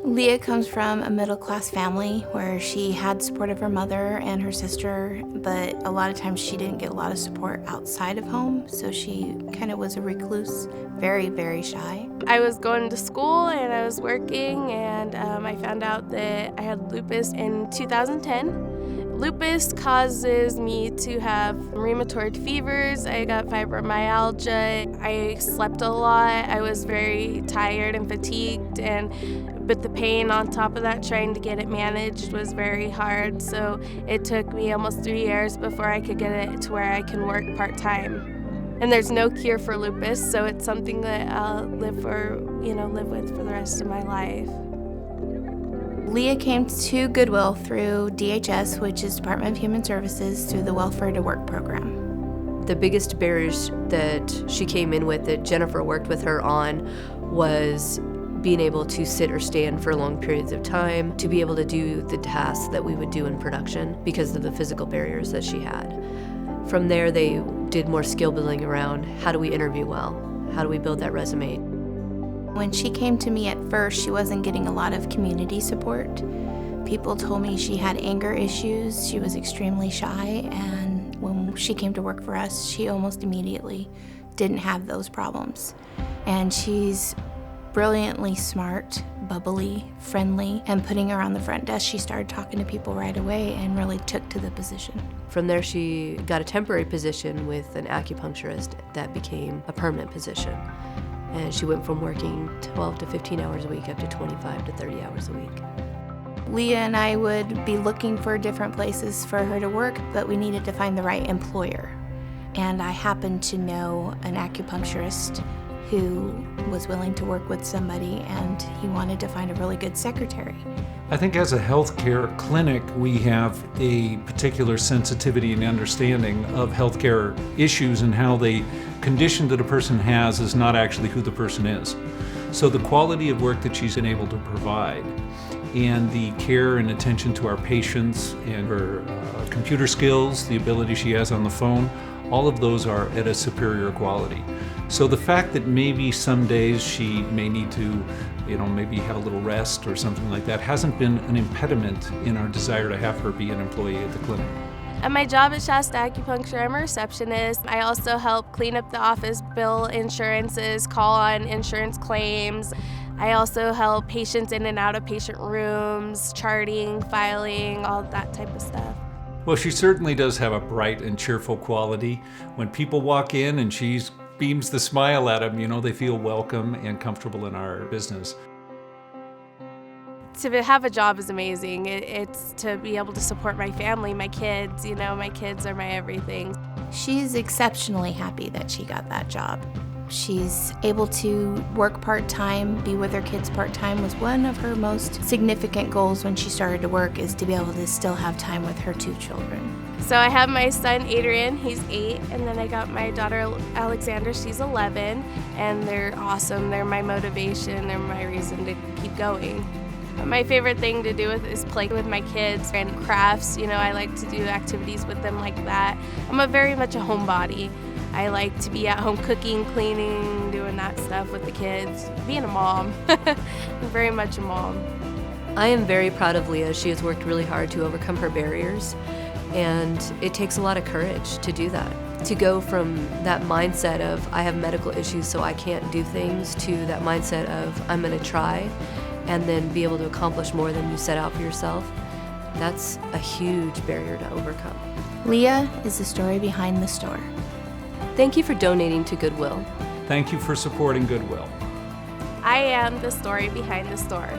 Leah comes from a middle-class family where she had support of her mother and her sister, but a lot of times she didn't get a lot of support outside of home, so she kind of was a recluse, very, very shy. I was going to school and I was working, and I found out that I had lupus in 2010. Lupus causes me to have rheumatoid fevers. I got fibromyalgia. I slept a lot. I was very tired and fatigued, but the pain on top of that, trying to get it managed, was very hard. So it took me almost 3 years before I could get it to where I can work part-time. And there's no cure for lupus, so it's something that I'll live with for the rest of my life. Leah came to Goodwill through DHS, which is Department of Human Services, through the Welfare to Work program. The biggest barriers that she came in with, that Jennifer worked with her on, was being able to sit or stand for long periods of time, to be able to do the tasks that we would do in production because of the physical barriers that she had. From there, they did more skill building around how do we interview well, how do we build that resume. When she came to me at first, she wasn't getting a lot of community support. People told me she had anger issues, she was extremely shy, and when she came to work for us, she almost immediately didn't have those problems. And she's brilliantly smart, bubbly, friendly, and putting her on the front desk, she started talking to people right away and really took to the position. From there, she got a temporary position with an acupuncturist that became a permanent position. And she went from working 12 to 15 hours a week up to 25 to 30 hours a week. Leah and I would be looking for different places for her to work, but we needed to find the right employer. And I happened to know an acupuncturist who was willing to work with somebody, and he wanted to find a really good secretary. I think as a healthcare clinic, we have a particular sensitivity and understanding of healthcare issues, and how the condition that a person has is not actually who the person is. So the quality of work that she's been able to provide, and the care and attention to our patients, and her computer skills, the ability she has on the phone, all of those are at a superior quality. So the fact that maybe some days she may need to, maybe have a little rest or something like that, hasn't been an impediment in our desire to have her be an employee at the clinic. At my job at Shasta Acupuncture, I'm a receptionist. I also help clean up the office, bill insurances, call on insurance claims. I also help patients in and out of patient rooms, charting, filing, all that type of stuff. Well, she certainly does have a bright and cheerful quality. When people walk in and she beams the smile at them, they feel welcome and comfortable in our business. To have a job is amazing. It's to be able to support my family, my kids. My kids are my everything. She's exceptionally happy that she got that job. She's able to work part-time, be with her kids part-time. Was one of her most significant goals when she started to work, is to be able to still have time with her 2 children. So I have my son Adrian, he's 8, and then I got my daughter Alexandra, she's 11, and they're awesome. They're my motivation, they're my reason to keep going. My favorite thing to do is play with my kids and crafts. I like to do activities with them like that. I'm very much a homebody. I like to be at home cooking, cleaning, doing that stuff with the kids, being a mom. I'm very much a mom. I am very proud of Leah. She has worked really hard to overcome her barriers, and it takes a lot of courage to do that. To go from that mindset of I have medical issues so I can't do things, to that mindset of I'm going to try, and then be able to accomplish more than you set out for yourself, that's a huge barrier to overcome. Leah is the story behind the store. Thank you for donating to Goodwill. Thank you for supporting Goodwill. I am the story behind the store.